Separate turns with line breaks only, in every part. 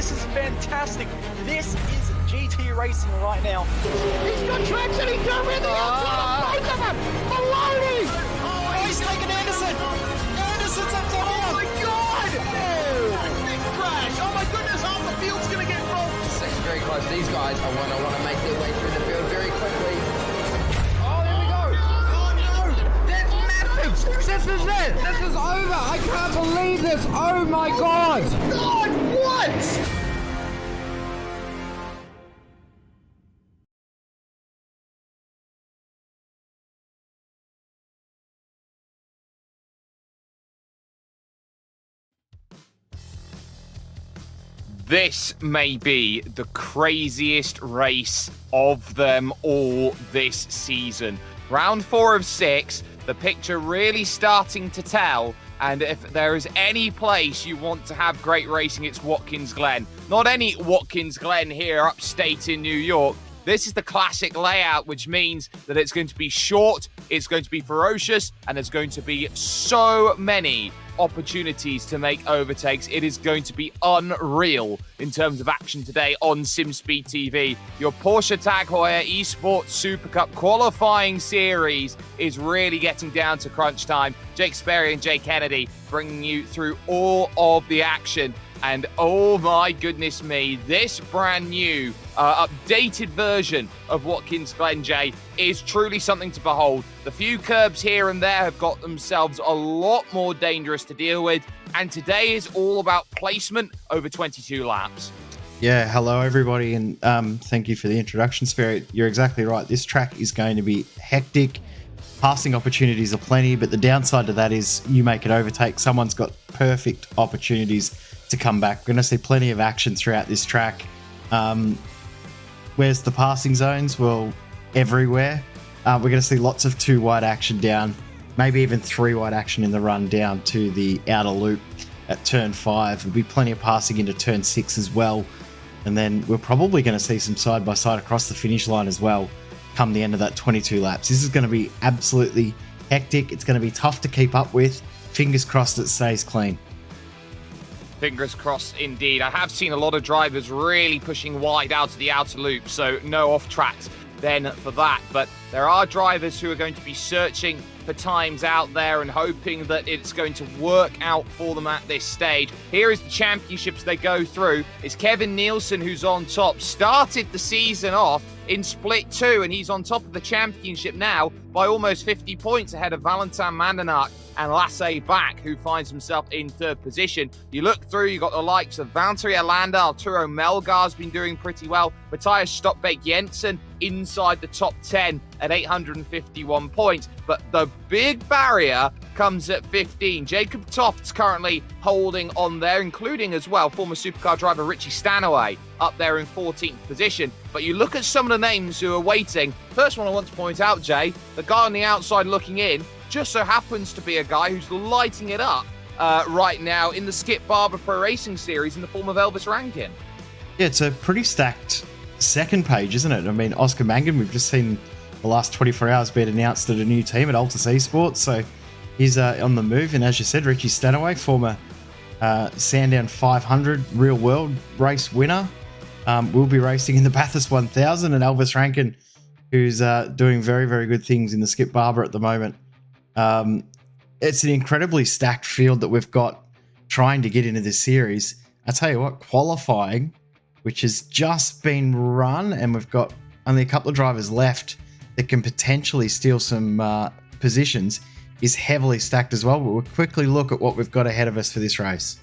This is fantastic. This is GT racing right now.
He's got traction. He's got rid of the outside of both of them. Maloney.
Oh, he's taking Anderson. Anderson's up to
Oh my God!
Big crash. Oh my goodness, half the field's going to get rolled.
It's very close. These guys are want to make their way through the field very quickly. Oh, there we go. Oh no, that's massive. This is it. This is over. I can't believe this. Oh my God.
God, what?
This may be the craziest race of them all this season. Round 4 of 6, the picture really starting to tell. And if there is any place you want to have great racing, it's Watkins Glen. Not any Watkins Glen here upstate in New York. This is the classic layout, which means that it's going to be short, it's going to be ferocious, and there's going to be so many opportunities to make overtakes. It is going to be unreal in terms of action today on SimSpeed TV. Your Porsche Tag Heuer Esports Supercup qualifying series is really getting down to crunch time. Jake Sperry and Jay Kennedy bringing you through all of the action. And oh my goodness me, this brand new updated version of Watkins Glen, Jay, is truly something to behold. The few curbs here and there have got themselves a lot more dangerous to deal with. And today is all about placement over 22 laps.
Yeah, hello everybody, and thank you for the introduction, Spirit. You're exactly right. This track is going to be hectic. Passing opportunities are plenty, but the downside to that is you make an overtake. Someone's got perfect opportunities to come back. We're going to see plenty of action throughout this track. Where's the passing zones? Well, everywhere. We're going to see lots of 2 wide action down, maybe even 3 wide action in the run down to the outer loop at turn 5. There'll be plenty of passing into turn 6 as well. And then we're probably going to see some side-by-side across the finish line as well come the end of that 22 laps. This is going to be absolutely hectic. It's going to be tough to keep up with. Fingers crossed it stays clean.
Fingers crossed indeed. I have seen a lot of drivers really pushing wide out of the outer loop, so no off tracks then for that. But there are drivers who are going to be searching for times out there and hoping that it's going to work out for them at this stage. Here is the championships they go through. It's Kevin Nielsen who's on top. Started the season off in split 2, and he's on top of the championship now by almost 50 points ahead of Valentin Mandenack and Lasse Bach, who finds himself in 3rd position. You look through, you got the likes of Valtteri Alander, Arturo Melgar's been doing pretty well. Matthias Stockbeck Jensen inside the top 10 at 851 points. But the big barrier comes at 15. Jacob Toft's currently holding on there, including as well former supercar driver Richie Stanaway up there in 14th position. But you look at some of the names who are waiting. First one I want to point out, Jay, the guy on the outside looking in, just so happens to be a guy who's lighting it up right now in the Skip Barber Pro Racing Series in the form of Elvis Rankin.
Yeah, it's a pretty stacked second page, isn't it? I mean, Oscar Mangan, we've just seen the last 24 hours being announced at a new team at Altus Esports, so he's on the move. And as you said, Richie Stanaway, former Sandown 500 real world race winner, will be racing in the Bathurst 1000, and Elvis Rankin, who's doing very, very good things in the Skip Barber at the moment. It's an incredibly stacked field that we've got trying to get into this series. I tell you what, qualifying, which has just been run, and we've got only a couple of drivers left that can potentially steal some positions, is heavily stacked as well. But we'll quickly look at what we've got ahead of us for this race.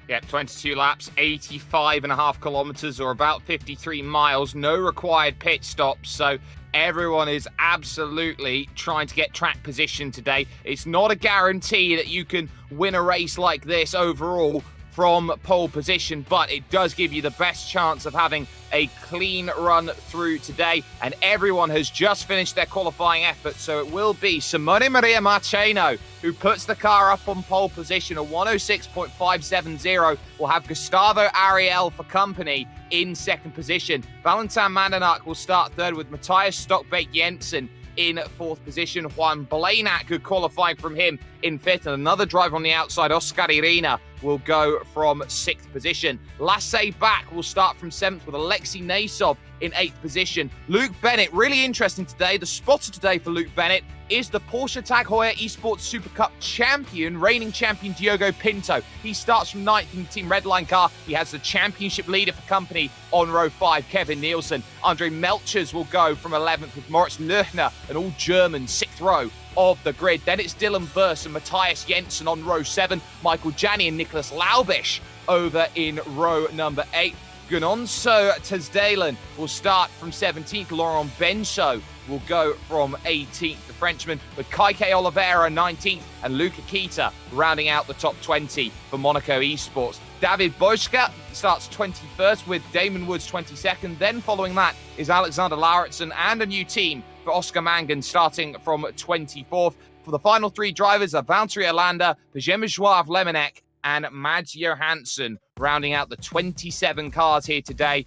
Yeah, 22 laps, 85.5 kilometers, or about 53 miles. No required pit stops, so everyone is absolutely trying to get track position today. It's not a guarantee that you can win a race like this overall from pole position, but it does give you the best chance of having a clean run through today. And everyone has just finished their qualifying effort, so it will be Simone Maria Marcheno who puts the car up on pole position, a 106.570. We'll have Gustavo Ariel for company in 2nd position. Valentin Mandenack will start 3rd with Matthias Stockbeck Jensen in 4th position. Juan Blanak, good qualifying from him, in 5th, and another driver on the outside, Oscar Irina, will go from 6th position. Lasse back will start from 7th with Alexei Nasov in 8th position. Luke Bennett, really interesting today. The spotter today for Luke Bennett is the Porsche Tag Heuer Esports Supercup champion, reigning champion Diogo Pinto. He starts from 9th in the Team Redline car. He has the championship leader for company on row 5, Kevin Nielsen. Andre Melchers will go from 11th with Moritz Löchner, an all-German 6th row of the grid. Then it's Dylan Burst and Matthias Jensen on row 7, Michael Janney and Nicholas Laubisch over in row number 8. Gunonso Tesdalen will start from 17th. Laurent Benso will go from 18th, the Frenchman, with Kaike Oliveira 19th and Luca Kita rounding out the top 20 for Monaco Esports. David Boschka starts 21st with Damon Woods 22nd. Then following that is Alexander Lauritsen and a new team for Oscar Mangan starting from 24th. For the final 3 drivers are Valtteri Alander, Przemysław Lemonek and Mads Johansson rounding out the 27 cars here today.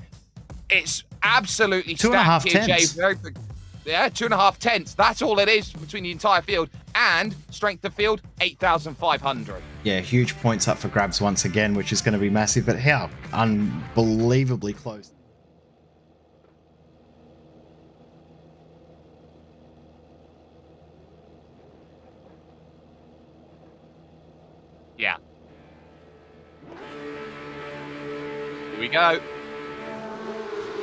It's absolutely stacked here, Jay. Very big. Yeah, 2.5 tenths. That's all it is between the entire field. And strength of field, 8,500.
Yeah, huge points up for grabs once again, which is going to be massive. But how unbelievably close.
Yeah. Here we go.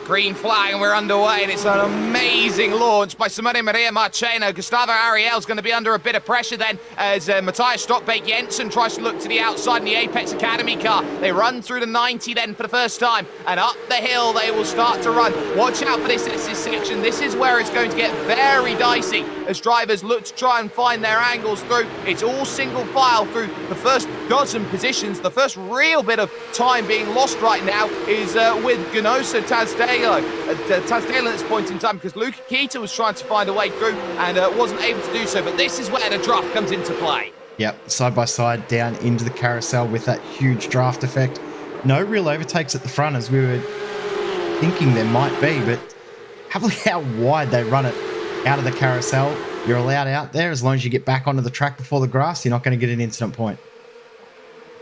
Green flag and we're underway, and it's an amazing launch by Simone Maria Marcheno. Gustavo Ariel's going to be under a bit of pressure then as Matthias Stockbeck Jensen tries to look to the outside in the Apex Academy car. They run through the 90 then for the first time, and up the hill they will start to run. Watch out for this section. This is where it's going to get very dicey as drivers look to try and find their angles through. It's all single file through the first dozen positions. The first real bit of time being lost right now is with Ganosa Tasdale at this point in time, because Luca Kita was trying to find a way through and wasn't able to do so. But this is where the draft comes into play. Yep,
side by side down into the carousel with that huge draft effect. No real overtakes at the front as we were thinking there might be, but have a look how wide they run it out of the carousel. You're allowed out there as long as you get back onto the track before the grass. You're not going to get an incident point.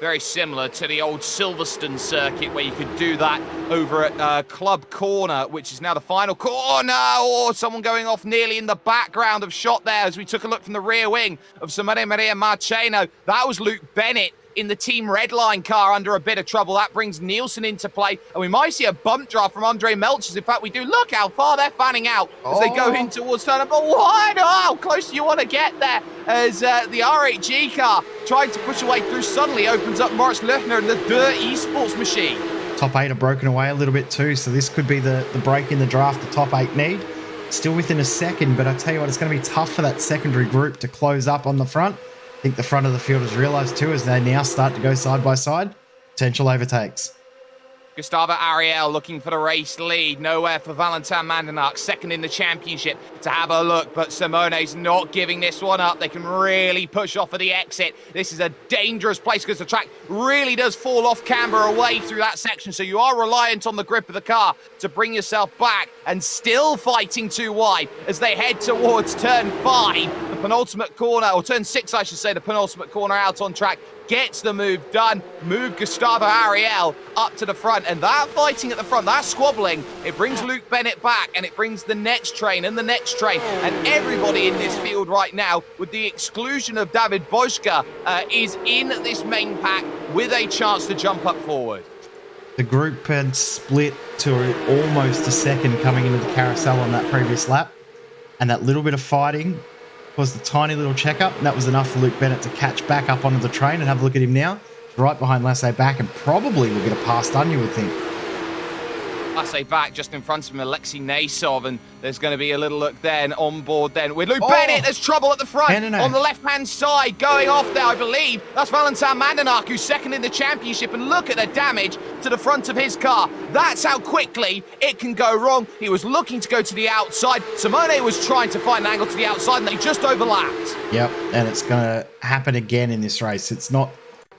Very similar to the old Silverstone circuit where you could do that over at Club Corner, which is now the final corner. Oh, someone going off nearly in the background of shot there as we took a look from the rear wing of Simone Maria Marcheno. That was Luke Bennett in the Team Redline car under a bit of trouble. That brings Nielsen into play, and we might see a bump draft from Andre Melchers. In fact, we do. Look how far they're fanning out as they go in towards turn number 1. Oh, how close do you want to get there as the RHG car trying to push away through suddenly opens up Moritz Löchner and the Heuer Esports machine.
Top 8 are broken away a little bit too, so this could be the break in the draft the top 8 need. Still within a second, but I tell you what, it's going to be tough for that secondary group to close up on the front. I think the front of the field has realised too as they now start to go side by side. Potential overtakes.
Gustavo Ariel looking for the race lead. Nowhere for Valentin Mandenark, second in the championship to have a look, but Simone's not giving this one up. They can really push off of the exit. This is a dangerous place because the track really does fall off camber away through that section, so you are reliant on the grip of the car to bring yourself back, and still fighting too wide as they head towards turn 5, the penultimate corner, or turn 6 I should say, the penultimate corner out on track. Gets the move done, move Gustavo Ariel up to the front, and that fighting at the front, that squabbling, it brings Luke Bennett back, and it brings the next train and the next train, and everybody in this field right now, with the exclusion of David Boschka, is in this main pack with a chance to jump up forward.
The group had split to almost a second coming into the carousel on that previous lap, and that little bit of fighting was the tiny little checkup, and that was enough for Luke Bennett to catch back up onto the train. And have a look at him now. Right behind Lasse back, and probably will get a pass done, you would think.
Lasse back just in front of him, Alexei Nasov, and there's going to be a little look then on board then with Luke Bennett. There's trouble at the front on the left-hand side, going off there, I believe. That's Valentin Mandenark, who's second in the championship, and look at the damage to the front of his car. That's how quickly it can go wrong. He was looking to go to the outside. Simone was trying to find an angle to the outside, and they just overlapped.
Yep, and it's going to happen again in this race. It's not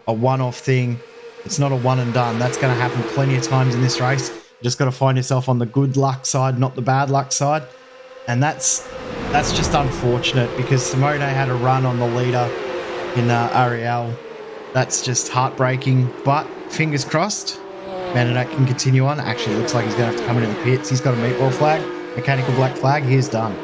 a one-off thing. It's not a one and done. That's going to happen plenty of times in this race. Just got to find yourself on the good luck side, not the bad luck side. And that's just unfortunate because Simone had a run on the leader in Ariel. That's just heartbreaking, but fingers crossed, Mananak can continue on. Actually, it looks like he's going to have to come into the pits. He's got a meatball flag, mechanical black flag. He's done.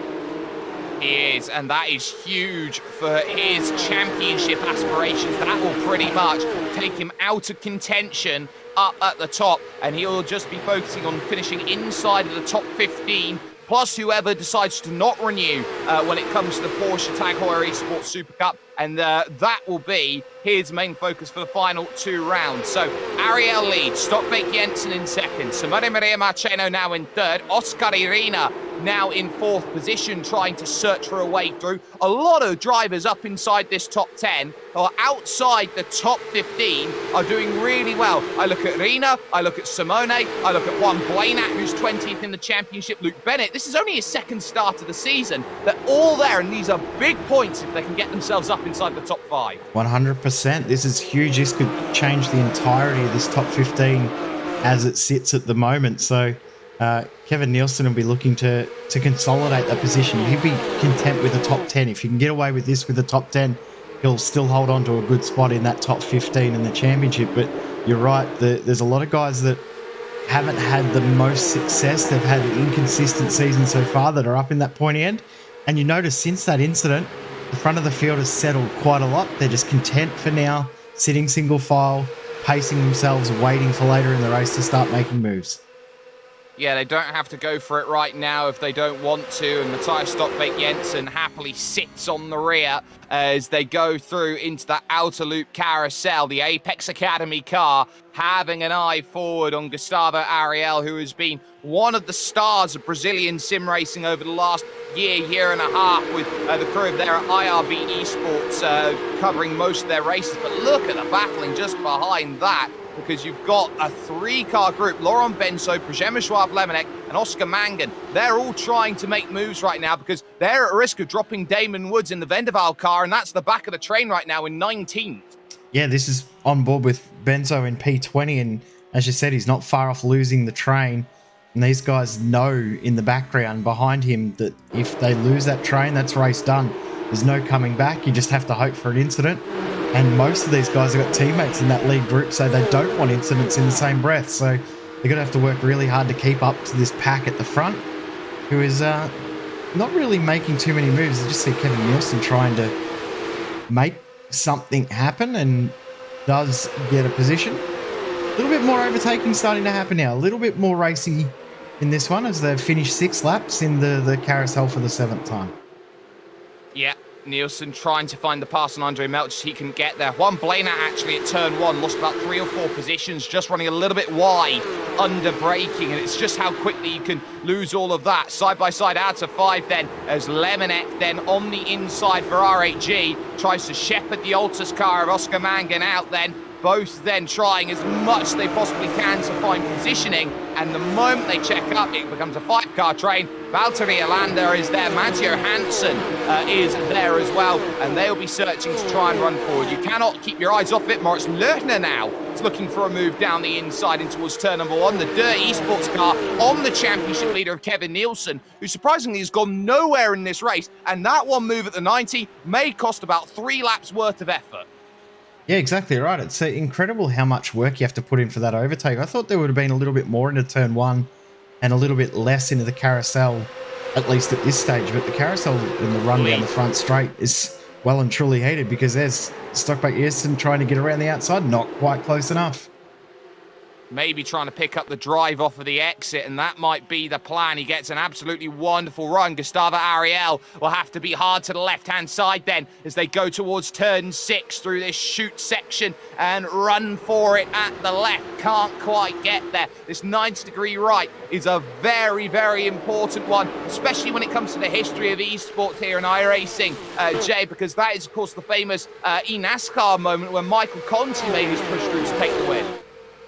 He is, and that is huge for his championship aspirations. That will pretty much take him out of contention up at the top, and he'll just be focusing on finishing inside of the top 15, plus whoever decides to not renew when it comes to the Porsche Tag Heuer Esports Supercup, and that will be his main focus for the final 2 rounds. So Ariel leads, Stockbake Jensen in second, Simone Maria Marceno now in third, Oscar Irina now in 4th position, trying to search for a way through. A lot of drivers up inside this top 10 or outside the top 15 are doing really well. I look at Rina, I look at Simone, I look at Juan Buenat, who's 20th in the championship, Luke Bennett. This is only his 2nd start of the season. They're all there, and these are big points if they can get themselves up inside the top 5.
100%. This is huge. This could change the entirety of this top 15 as it sits at the moment. So Kevin Nielsen will be looking to consolidate that position. He'll be content with the top 10. If you can get away with this with the top 10, he'll still hold on to a good spot in that top 15 in the championship. But you're right, there's a lot of guys that haven't had the most success. They've had an inconsistent season so far that are up in that pointy end. And you notice since that incident, the front of the field has settled quite a lot. They're just content for now, sitting single file, pacing themselves, waiting for later in the race to start making moves.
Yeah, they don't have to go for it right now if they don't want to, and Matthias Stockbake Jensen happily sits on the rear as they go through into the outer loop carousel. The Apex Academy car having an eye forward on Gustavo Ariel, who has been one of the stars of Brazilian sim racing over the last year and a half, with the crew there at IRB Esports covering most of their races. But look at the battling just behind that, because you've got a 3-car group, Laurent Benso, Przemysław Lemonek, and Oscar Mangan. They're all trying to make moves right now because they're at risk of dropping Damon Woods in the Vendaval car, and that's the back of the train right now in 19th.
Yeah, this is on board with Benzo in P20, and as you said, he's not far off losing the train. And these guys know in the background behind him that if they lose that train, that's race done. There's no coming back. You just have to hope for an incident. And most of these guys have got teammates in that lead group, so they don't want incidents in the same breath. So they're going to have to work really hard to keep up to this pack at the front, who is not really making too many moves. I just see Kevin Nielsen trying to make something happen and does get a position. A little bit more overtaking starting to happen now. A little bit more racy in this one as they've finished 6 laps in the carousel for the 7th time.
Yeah, Nielsen trying to find the pass on Andre Melch. He can get there. Juan Buenat actually at turn 1 lost about 3 or 4 positions, just running a little bit wide under braking, and it's just how quickly you can lose all of that. Side by side out of 5 then, as Lemonek then on the inside for R8G tries to shepherd the Altus car of Oscar Mangan out then. Both then trying as much as they possibly can to find positioning, and the moment they check up, it becomes a 5-car train. Valtteri Alander is there, Matteo Hansen is there as well, and they'll be searching to try and run forward. You cannot keep your eyes off it. Moritz Lerner now is looking for a move down the inside in towards turn number 1. The Dirt Esports car on the championship leader of Kevin Nielsen, who surprisingly has gone nowhere in this race, and that one move at the 90 may cost about 3 laps worth of effort.
Yeah, exactly right. It's incredible how much work you have to put in for that overtake. I thought there would have been a little bit more into turn 1 and a little bit less into the carousel, at least at this stage. But the carousel in the run down the front straight is well and truly heated, because there's Stockbake Jensen trying to get around the outside, not quite close enough.
Maybe trying to pick up the drive off of the exit, and that might be the plan. He gets an absolutely wonderful run. Gustavo Ariel will have to be hard to the left-hand side then as they go towards turn 6 through this chute section and run for it at the left. Can't quite get there. This 90-degree right is a very, very important one, especially when it comes to the history of esports here in iRacing, Jay, because that is, of course, the famous eNASCAR moment when Michael Conti made his push through to take the win.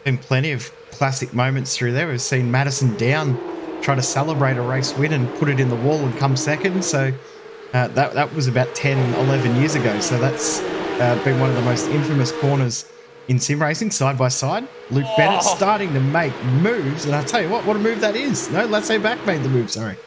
Been plenty of classic moments through there. We've seen Madison Down try to celebrate a race win and put it in the wall and come second. So that was about 10, 11 years ago. So that's been one of the most infamous corners in sim racing, side by side. Luke Bennett starting to make moves. And I tell you what a move that is. No, let's say back made the move, sorry.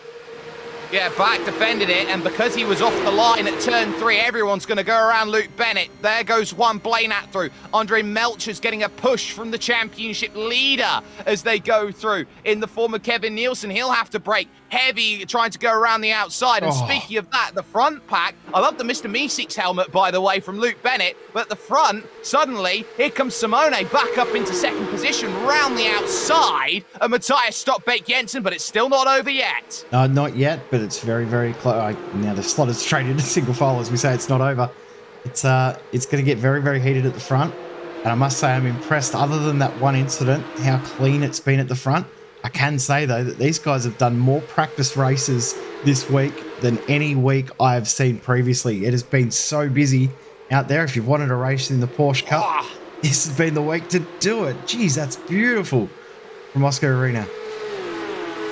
Yeah, back defended it, and because he was off the line at turn 3, everyone's going to go around Luke Bennett. There goes one Blainat through. Andre Melcher's getting a push from the championship leader as they go through in the form of Kevin Nielsen. He'll have to brake heavy trying to go around the outside. And speaking of that, the front pack, I love the Mr. Meeseeks helmet, by the way, from Luke Bennett, but at the front, suddenly, here comes Simone back up into second position, round the outside, and Matthias Stockbake Jensen, but it's still not over yet.
Not yet, but it's very, very close. Now they've slotted straight into single file as we say it's not over. It's going to get very, very heated at the front. And I must say I'm impressed, other than that one incident, how clean it's been at the front. I can say, though, that these guys have done more practice races this week than any week I have seen previously. It has been so busy out there. If you've wanted a race in the Porsche Cup, this has been the week to do it. Jeez, that's beautiful from Oscar Arena.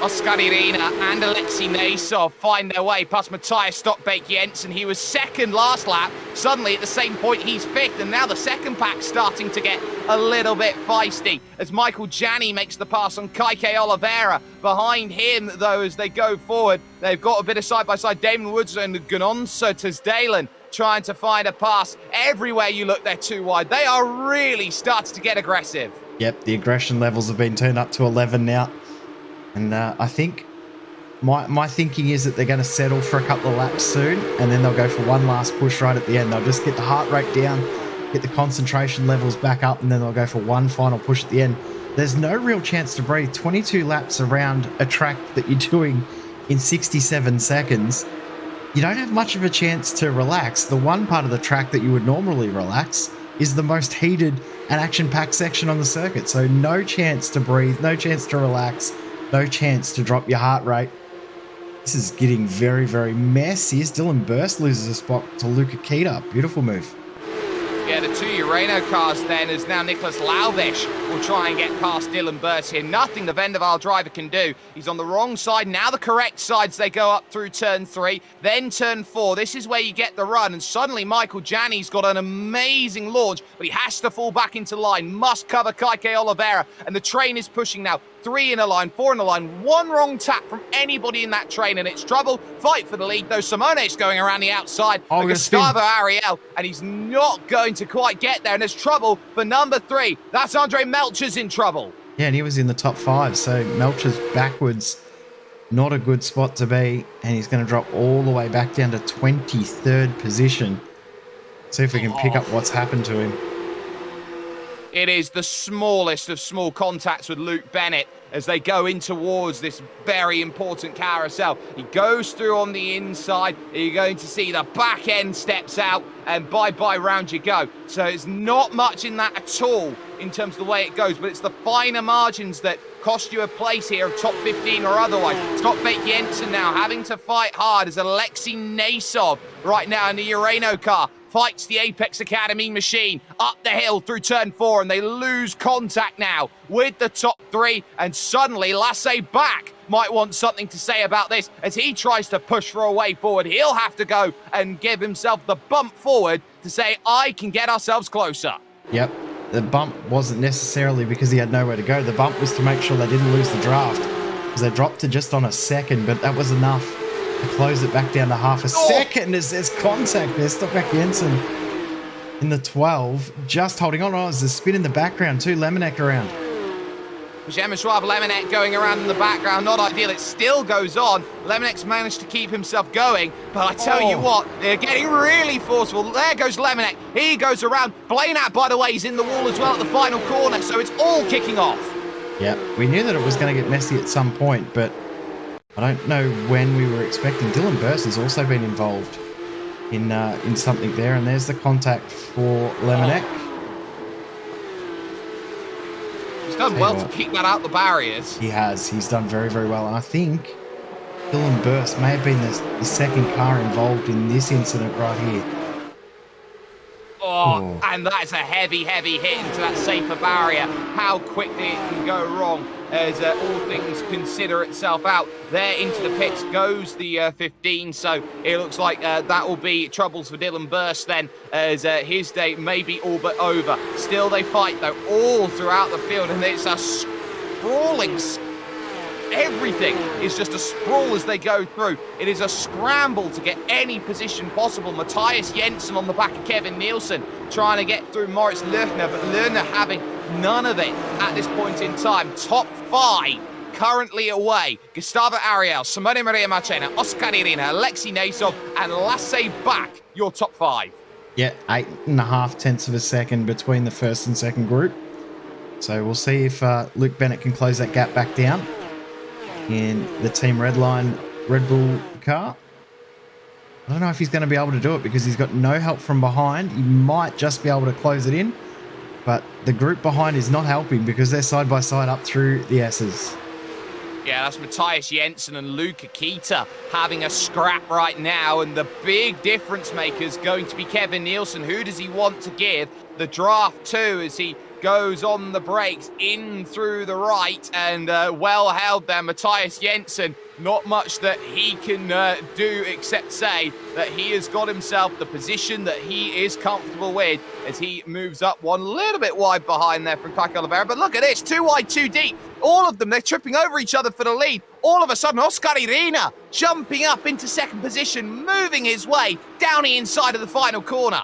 Oscar Arena and Alexei Nasov find their way past Matthias Stockbake Jensen. He was second last lap. Suddenly, at the same point, he's fifth. And now the second pack's starting to get a little bit feisty as Michael Janney makes the pass on Kike Oliveira. Behind him, though, as they go forward, they've got a bit of side-by-side. Damon Woods and Gunonso Tisdalen trying to find a pass. Everywhere you look, they're too wide. They are really starting to get aggressive.
Yep, the aggression levels have been turned up to 11 now. And I think my thinking is that they're going to settle for a couple of laps soon, and then they'll go for one last push right at the end. They'll just get the heart rate down, get the concentration levels back up, and then they'll go for one final push at the end. There's no real chance to breathe. 22 laps around a track that you're doing in 67 seconds. You don't have much of a chance to relax. The one part of the track that you would normally relax is the most heated and action-packed section on the circuit. So no chance to breathe, no chance to relax, no chance to drop your heart rate. This is getting very, very messy as Dylan Burst loses a spot to Luca Kita. Beautiful move.
Yeah, the two Urano cars then, as now Nicholas Laubish will try and get past Dylan Burst here. Nothing the Vendaval driver can do. He's on the wrong side. Now the correct sides, they go up through turn 3, then turn 4. This is where you get the run, and suddenly Michael Janney's got an amazing launch, but he has to fall back into line. Must cover Kike Oliveira, and the train is pushing now. 3 in a line, 4 in a line, one wrong tap from anybody in that train, and it's trouble. Fight for the lead, though. Simone's going around the outside. Gustavo Ariel, and he's not going to quite get there, and there's trouble for number 3. That's Andre Melcher's in trouble.
Yeah, and he was in the top 5, so Melcher's backwards. Not a good spot to be, and he's going to drop all the way back down to 23rd position. See if we can pick up what's happened to him.
It is the smallest of small contacts with Luke Bennett as they go in towards this very important carousel. He goes through on the inside. You're going to see the back end steps out, and bye-bye, round you go. So it's not much in that at all in terms of the way it goes, but it's the finer margins that cost you a place here of top 15 or otherwise. Stockbake Jensen now having to fight hard as Alexei Nasov right now in the Urano car fights the Apex Academy machine up the hill through turn 4, and they lose contact now with the top 3, and suddenly Lasse back might want something to say about this as he tries to push for a way forward. He'll have to go and give himself the bump forward to say, I can get ourselves closer.
Yep, the bump wasn't necessarily because he had nowhere to go. The bump was to make sure they didn't lose the draft, because they dropped to just on a second, but that was enough to close it back down to half a second as there's contact there. Stockbake Jensen in the 12, just holding on. Oh, there's a spin in the background too. Lemonek around.
Przemysław Lemonek going around in the background, not ideal. It still goes on. Lemonek's managed to keep himself going, but I tell you what, they're getting really forceful. There goes Lemonek. He goes around. Blainat, by the way, is in the wall as well at the final corner, so it's all kicking off.
Yep, we knew that it was going to get messy at some point, but I don't know when we were expecting. Dylan Burst has also been involved in something there, and there's the contact for Lemonek.
He's done well to keep that out the barriers.
He has. He's done very, very well, and I think Dylan Burst may have been the second car involved in this incident right here.
Oh, and that's a heavy, heavy hit into that safer barrier. How quickly it can go wrong as all things consider itself out. There into the pits goes the 15, so it looks like that will be troubles for Dylan Burst then, as his day may be all but over. Still they fight though all throughout the field, and it's a sprawling Everything is just a sprawl as they go through. It is a scramble to get any position possible. Matthias Jensen on the back of Kevin Nielsen trying to get through Moritz Lerchner, but Lerchner having none of it at this point in time. Top 5 currently away. Gustavo Ariel, Simone Maria Marchena, Oscar Irina, Alexei Nasov, and Lasse Bach, your top 5.
Yeah, 8.5 tenths of a second between the first and second group. So we'll see if Luke Bennett can close that gap back down in the Team Redline Red Bull car. I don't know if he's going to be able to do it because he's got no help from behind. He might just be able to close it in, but the group behind is not helping because they're side by side up through the S's.
Yeah, that's Matthias Jensen and Luca Kita having a scrap right now, and the big difference maker is going to be Kevin Nielsen. Who does he want to give the draft to as he goes on the brakes in through the right, and well held there, Matthias Jensen. Not much that he can do except say that he has got himself the position that he is comfortable with as he moves up one little bit wide behind there from Kike Oliveira. But look at this, 2 wide, 2 deep. All of them, they're tripping over each other for the lead. All of a sudden, Oscar Irina jumping up into second position, moving his way down the inside of the final corner.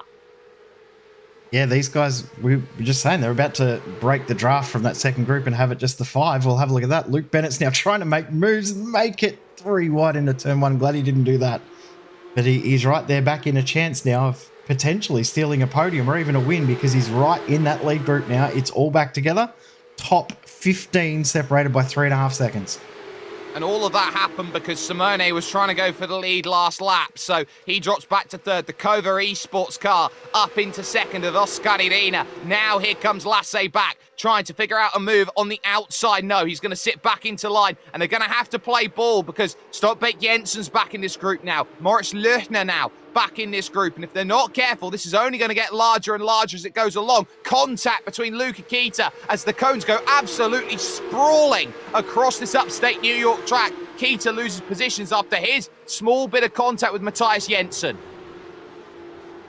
Yeah, these guys, we were just saying, they're about to break the draft from that second group and have it just the 5. We'll have a look at that. Luke Bennett's now trying to make moves and make it 3 wide into turn 1. Glad he didn't do that. But he's right there back in a chance now of potentially stealing a podium or even a win because he's right in that lead group now. It's all back together. Top 15 separated by 3.5 seconds.
And all of that happened because Simone was trying to go for the lead last lap. So he drops back to third. The Heuer Esports car up into second of Oscar Irina. Now here comes Lasse back, trying to figure out a move on the outside. No, he's going to sit back into line. And they're going to have to play ball because Stockbeck Jensen's back in this group now. Moritz Lerchner now back in this group. And if they're not careful, this is only going to get larger and larger as it goes along. Contact between Luca Kita as the cones go absolutely sprawling across this upstate New York track. Kita loses positions after his small bit of contact with Matthias Jensen.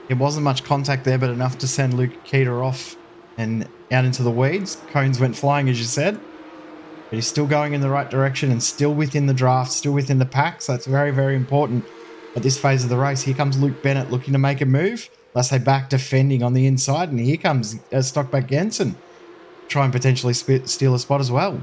It wasn't much contact there, but enough to send Luca Kita off and out into the weeds. Cones went flying, as you said. But he's still going in the right direction and still within the draft, still within the pack. So that's very, very important at this phase of the race. Here comes Luke Bennett looking to make a move. Let's say back defending on the inside. And here comes Stockbeck Jensen. Try and potentially steal a spot as well.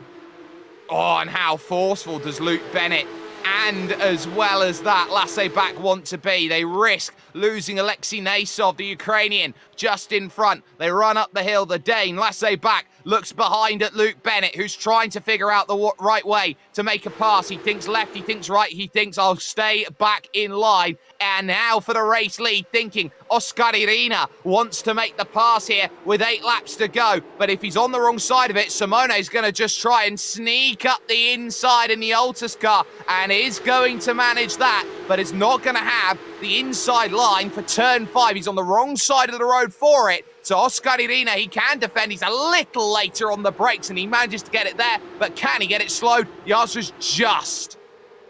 Oh, and how forceful does Luke Bennett and as well as that Lasse Bach want to be? They risk losing Alexei Nasov, the Ukrainian, just in front. They run up the hill. The Dane, Lasse Bach, looks behind at Luke Bennett, who's trying to figure out the right way to make a pass. He thinks left, he thinks right, he thinks I'll stay back in line. And now for the race lead, thinking Oscar Irina wants to make the pass here with 8 laps to go. But if he's on the wrong side of it, Simone is going to just try and sneak up the inside in the Altus car and is going to manage that, but it's not going to have the inside line for turn 5. He's on the wrong side of the road for it. So Oscar Irina, he can defend. He's a little later on the brakes and he manages to get it there, but can he get it slowed? The answer is just.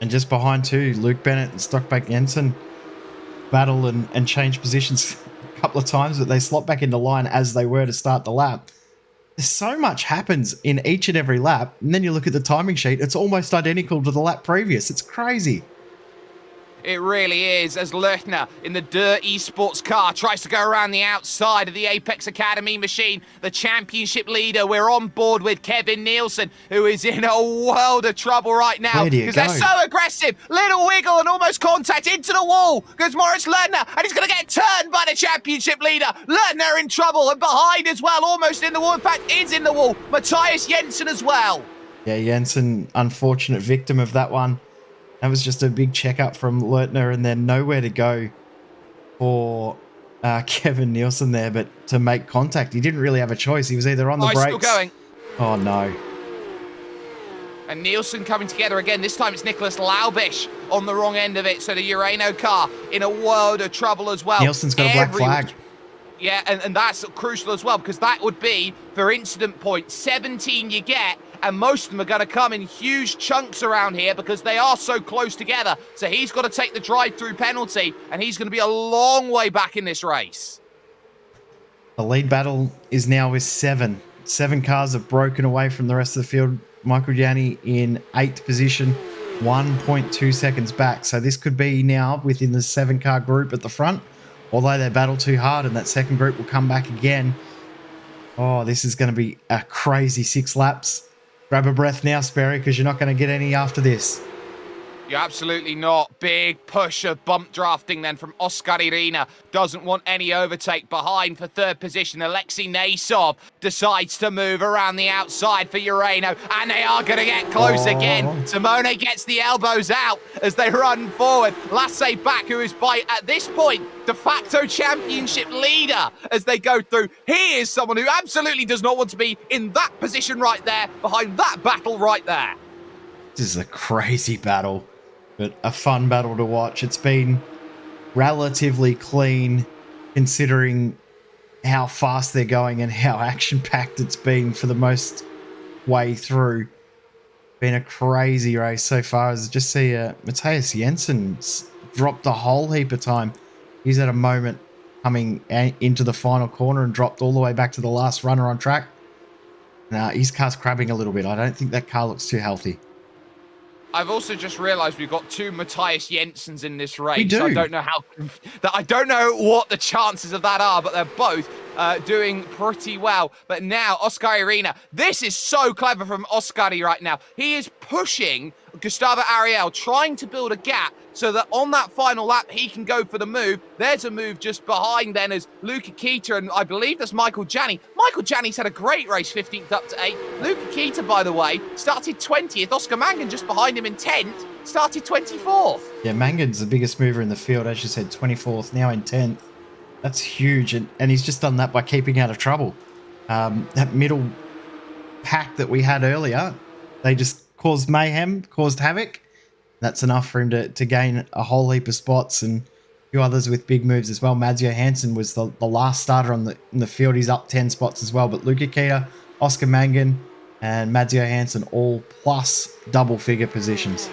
And just behind too, Luke Bennett and Stockbeck Jensen battle and change positions a couple of times, but they slot back into line as they were to start the lap. So much happens in each and every lap, and then you look at the timing sheet, it's almost identical to the lap previous. It's crazy.
It really is, as Lerchner in the Heuer Esports car tries to go around the outside of the Apex Academy machine. The championship leader, we're on board with Kevin Nielsen, who is in a world of trouble right now. Because they're so aggressive. Little wiggle and almost contact into the wall. Goes Moritz Lerchner, and he's going to get turned by the championship leader. Lerchner in trouble, and behind as well, almost in the wall. In fact, is in the wall. Matthias Jensen as well.
Yeah, Jensen, unfortunate victim of that one. That was just a big checkup from Lerchner and then nowhere to go for Kevin Nielsen there, but to make contact. He didn't really have a choice. He was either on the brakes.
Still going.
Oh, no.
And Nielsen coming together again. This time it's Nicholas Laubish on the wrong end of it. So the Urano car in a world of trouble as well.
Nielsen's got a black flag.
Yeah, and that's crucial as well, because that would be, for incident point, 17 you get, and most of them are going to come in huge chunks around here because they are so close together. So he's got to take the drive-through penalty, and he's going to be a long way back in this race. The
lead battle is now with 7. 7 cars have broken away from the rest of the field. Michael Gianni in 8th position, 1.2 seconds back. So this could be now within the 7-car group at the front, although they battle too hard and that second group will come back again. Oh, this is going to be a crazy 6 laps. Grab a breath now, Sperry, because you're not going to get any after this.
You're absolutely not. Big push of bump drafting then from Oscar Irina. Doesn't want any overtake behind for 3rd position. Alexei Nasov decides to move around the outside for Urano, and they are going to get close again. Simone gets the elbows out as they run forward. Lasse back, who is by, at this point, de facto championship leader as they go through. He is someone who absolutely does not want to be in that position right there, behind that battle right there.
This is a crazy battle, but a fun battle to watch. It's been relatively clean considering how fast they're going and how action-packed it's been for the most way through. Been a crazy race so far. As just see Matthias Jensen's dropped a whole heap of time. He's at a moment coming into the final corner and dropped all the way back to the last runner on track. Now his car's crabbing a little bit. I don't think that car looks too healthy.
I've also just realised we've got 2 Matthias Jensens in this race.
We do.
I don't know I don't know what the chances of that are, but they're both doing pretty well. But now Oscar Irina, this is so clever from Oscari right now. He is pushing Gustavo Ariel, trying to build a gap so that on that final lap he can go for the move. There's a move just behind then as Luca Kita, and I believe that's Michael Gianni. Michael Gianni's had a great race, 15th up to 8th. Luca Kita, by the way, started 20th. Oscar Mangan just behind him in 10th, started 24th.
Yeah, Mangan's the biggest mover in the field, as you said, 24th, now in 10th. That's huge, and he's just done that by keeping out of trouble. That middle pack that we had earlier, they just caused mayhem, caused havoc. That's enough for him to gain a whole heap of spots, and a few others with big moves as well. Mads Johansson was the last starter in the field. He's up 10 spots as well. But Luca Kita, Oscar Mangan, and Mads Johansson all plus double-figure positions.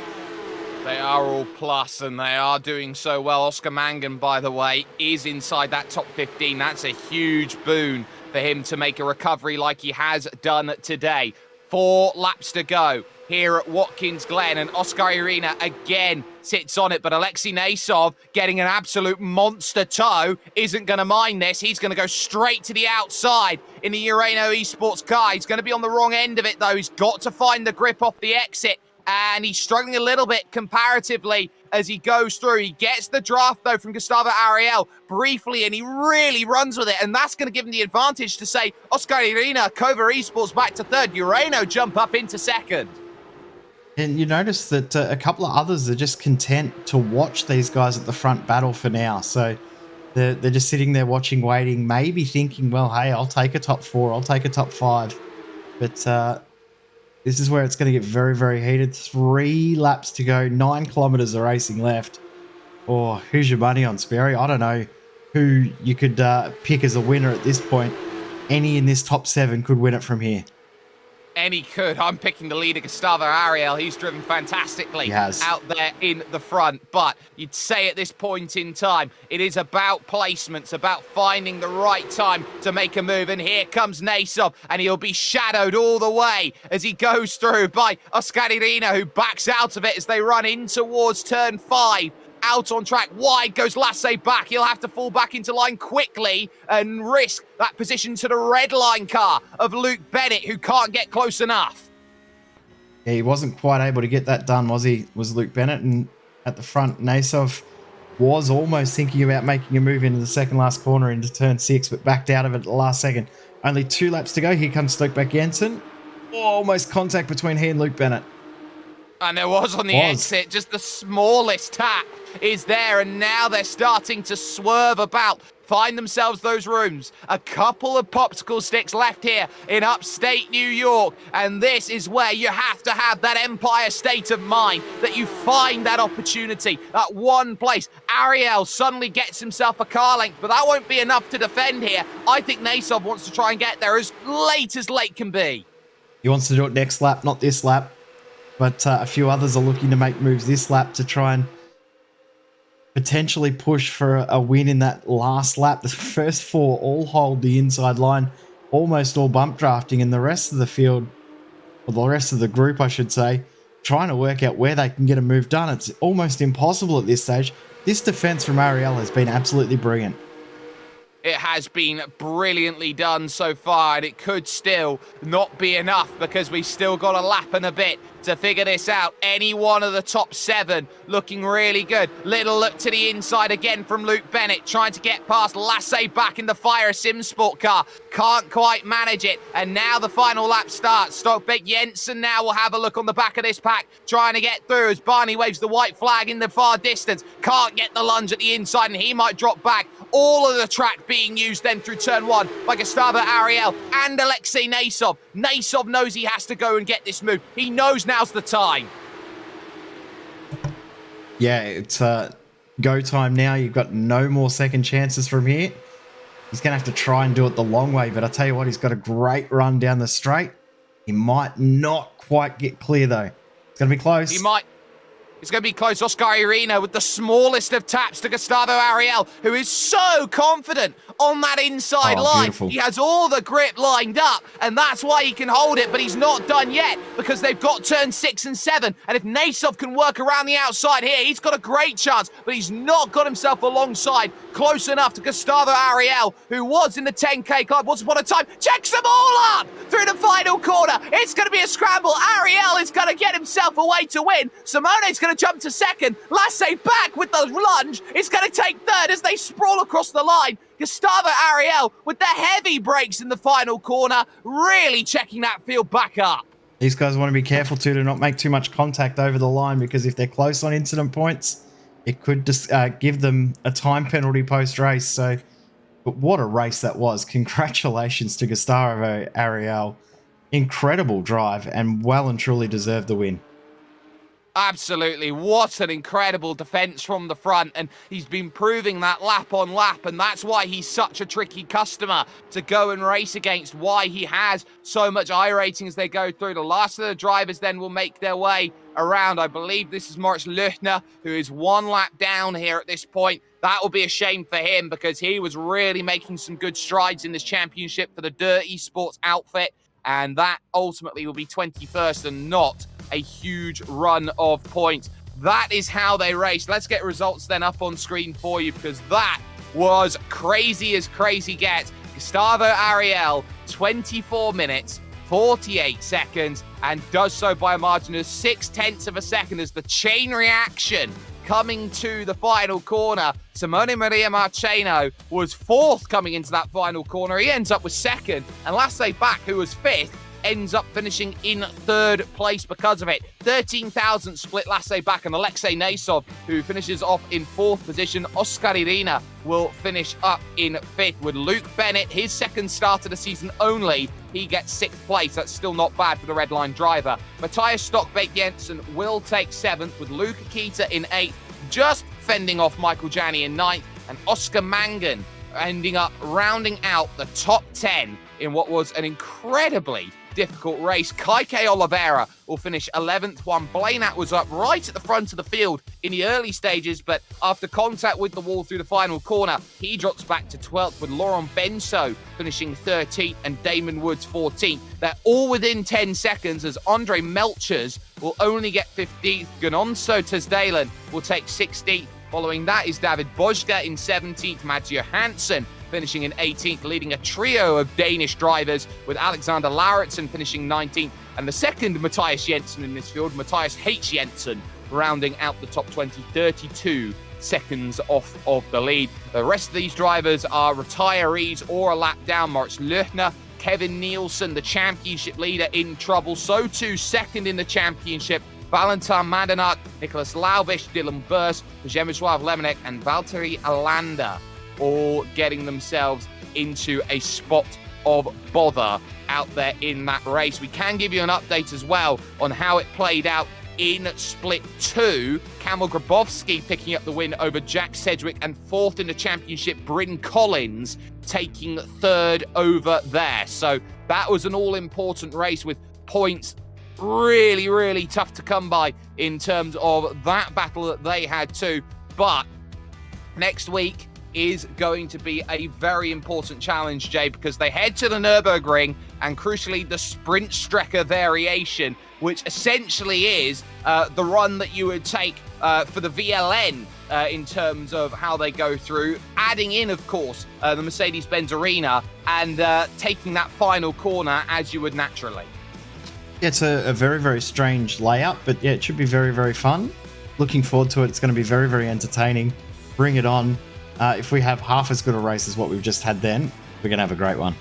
They are all plus, and they are doing so well. Oscar Mangan, by the way, is inside that top 15. That's a huge boon for him to make a recovery like he has done today. 4 laps to go here at Watkins Glen, and Oscar Irina again sits on it, but Alexei Nasov getting an absolute monster tow isn't going to mind this. He's going to go straight to the outside in the Heuer Esports car. He's going to be on the wrong end of it, though. He's got to find the grip off the exit, and he's struggling a little bit comparatively as he goes through. He gets the draft, though, from Gustavo Ariel briefly, and he really runs with it, and that's going to give him the advantage to say, Oscar Irina, Heuer Esports back to 3rd, Urano jump up into 2nd.
And you notice that a couple of others are just content to watch these guys at the front battle for now. So they're just sitting there watching, waiting, maybe thinking, well, hey, I'll take a top 4, I'll take a top 5. But this is where it's going to get very, very heated. 3 laps to go, 9 kilometers of racing left. Oh, who's your money on, Sperry? I don't know who you could pick as a winner at this point. Any in this top 7 could win it from here.
Any could. I'm picking the leader, Gustavo Ariel. He's driven fantastically out there in the front. But you'd say at this point in time, it is about placements, about finding the right time to make a move. And here comes Nasov, and he'll be shadowed all the way as he goes through by Oscar Irina, who backs out of it as they run in towards turn 5. Out on track, wide goes Lasse back. He'll have to fall back into line quickly and risk that position to the red line car of Luke Bennett, who can't get close enough.
Yeah, he wasn't quite able to get that done, was he? Was Luke Bennett. And at the front, Nasov was almost thinking about making a move into the second last corner into turn 6, but backed out of it at the last second. Only 2 laps to go. Here comes Stokeback Jensen. Almost contact between he and Luke Bennett.
And there was on the exit, just the smallest tap is there, and now they're starting to swerve about, find themselves those rooms. A couple of popsicle sticks left here in upstate New York, and this is where you have to have that Empire state of mind, that you find that opportunity, that one place. Ariel suddenly gets himself a car length, but that won't be enough to defend here. I think Nasov wants to try and get there as late can be.
He wants to do it next lap, not this lap. But a few others are looking to make moves this lap to try and potentially push for a win in that last lap. The first 4 all hold the inside line, almost all bump drafting, and the rest of the field or the rest of the group, I should say, trying to work out where they can get a move done. It's almost impossible at this stage. This defense from Ariel has been absolutely brilliant.
It has been brilliantly done so far, and it could still not be enough because we've still got a lap and a bit to figure this out. Any one of the top 7 looking really good. Little look to the inside again from Luke Bennett, trying to get past Lasse back in the Fire Sim Sport car. Can't quite manage it, and now the final lap starts. Stockbeck Jensen now will have a look on the back of this pack, trying to get through as Barney waves the white flag in the far distance. Can't get the lunge at the inside, and he might drop back. All of the track being used then through turn 1 by Gustavo Ariel and Alexei Nasov. Nasov knows he has to go and get this move. He knows now's the time.
Yeah, it's go time now. You've got no more second chances from here. He's going to have to try and do it the long way, but I tell you what, he's got a great run down the straight. He might not quite get clear, though. It's going to be close.
He might. It's going to be close. Oscar Irina with the smallest of taps to Gustavo Ariel, who is so confident on that inside line.
Beautiful.
He has all the grip lined up, and that's why he can hold it, but he's not done yet because they've got turn 6 and 7, and if Nasov can work around the outside here, he's got a great chance, but he's not got himself alongside close enough to Gustavo Ariel, who was in the 10K club once upon a time. Checks them all up through the final corner. It's going to be a scramble. Ariel is going to get himself away to win. Simone's going to jump to second. Lasse back with the lunge. It's going to take third as they sprawl across the line. Gustavo Ariel with the heavy brakes in the final corner, really checking that field back up.
These guys want to be careful too to not make too much contact over the line, because if they're close on incident points, it could just give them a time penalty post-race. So, but what a race that was. Congratulations to Gustavo Ariel. Incredible drive, and well and truly deserved the win.
Absolutely. What an incredible defense from the front, and he's been proving that lap on lap, and that's why he's such a tricky customer to go and race against, why he has so much iRating as they go through. The last of the drivers then will make their way around. I believe this is Moritz Löchner, who is 1 lap down here at this point. That will be a shame for him because he was really making some good strides in this championship for the Heuer Esports outfit, and that ultimately will be 21st and not a huge run of points. That is how they raced. Let's get results then up on screen for you, because that was crazy as crazy gets. Gustavo Ariel, 24 minutes, 48 seconds, and does so by a margin of 0.6 of a second as the chain reaction coming to the final corner. Simone Maria Marcheno was 4th coming into that final corner. He ends up with 2nd, and Lasse Back, who was 5th, ends up finishing in 3rd place because of it. 13,000 split Lasse Back and Alexei Nasov, who finishes off in 4th position. Oscar Irina will finish up in 5th with Luke Bennett, his 2nd start of the season only. He gets 6th place. That's still not bad for the red line driver. Matthias Stockbeck Jensen will take 7th with Luke Akita in 8th, just fending off Michael Janney in 9th, and Oscar Mangan ending up rounding out the top 10 in what was an incredibly difficult race. Kaike Oliveira will finish 11th, while Blainat was up right at the front of the field in the early stages, but after contact with the wall through the final corner, he drops back to 12th with Laurent Benso finishing 13th and Damon Woods 14th. They're all within 10 seconds as Andre Melchers will only get 15th. Gunonso Tesdalen will take 16th. Following that is David Bojka in 17th, Mads Johansson finishing in 18th, leading a trio of Danish drivers with Alexander Lauritsen finishing 19th, and the second Matthias Jensen in this field, Matthias H. Jensen, rounding out the top 20, 32 seconds off of the lead. The rest of these drivers are retirees or a lap down. Moritz Löchner, Kevin Nielsen, the championship leader, in trouble. So too, second in the championship, Valentin Mandanat, Nicholas Laubish, Dylan Burst, Przemysław Lemonek, and Valtteri Alander, all getting themselves into a spot of bother out there in that race. We can give you an update as well on how it played out in Split 2. Kamil Grabowski picking up the win over Jack Sedgwick, and 4th in the championship, Bryn Collins taking 3rd over there. So that was an all-important race with points really, really tough to come by in terms of that battle that they had too. But next week, is going to be a very important challenge, Jay, because they head to the Nürburgring and, crucially, the Sprint Strecker variation, which essentially is the run that you would take for the VLN in terms of how they go through, adding in, of course, the Mercedes-Benz Arena and taking that final corner as you would naturally.
It's a very, very strange layout, but yeah, it should be very, very fun. Looking forward to it. It's going to be very, very entertaining. Bring it on. If we have half as good a race as what we've just had then, we're going to have a great one.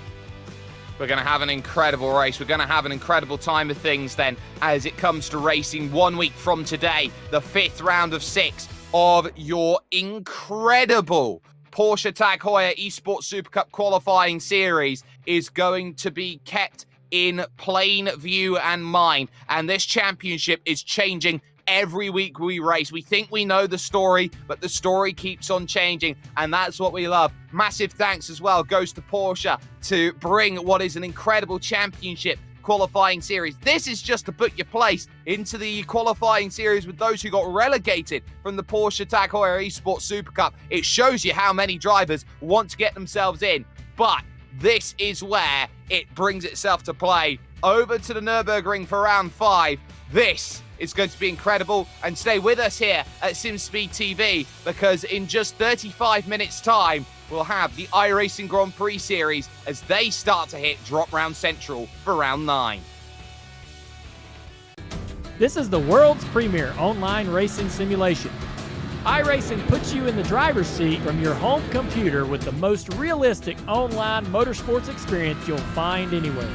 We're going to have an incredible race. We're going to have an incredible time of things then as it comes to racing 1 week from today, the 5th round of 6 of your incredible Porsche Tag Heuer Esports Supercup qualifying series is going to be kept in plain view and mind. And this championship is changing every week we race. We think we know the story, but the story keeps on changing, and that's what we love. Massive thanks as well goes to Porsche to bring what is an incredible championship qualifying series. This is just to put your place into the qualifying series with those who got relegated from the Porsche Tag Heuer Esports Supercup. It shows you how many drivers want to get themselves in, but this is where it brings itself to play. Over to the Nürburgring for round 5. This is going to be incredible, and stay with us here at SimSpeed TV, because in just 35 minutes time we'll have the iRacing Grand Prix series as they start to hit drop round central for round 9.
This is the world's premier online racing simulation. iRacing puts you in the driver's seat from your home computer with the most realistic online motorsports experience you'll find anywhere.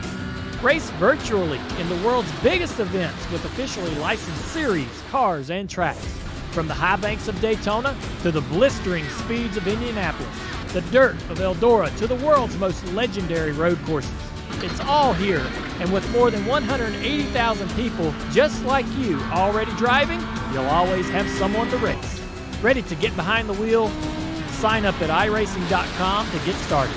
Race virtually in the world's biggest events with officially licensed series, cars, and tracks. From the high banks of Daytona to the blistering speeds of Indianapolis, the dirt of Eldora to the world's most legendary road courses. It's all here, and with more than 180,000 people just like you already driving, you'll always have someone to race. Ready to get behind the wheel? Sign up at iRacing.com to get started.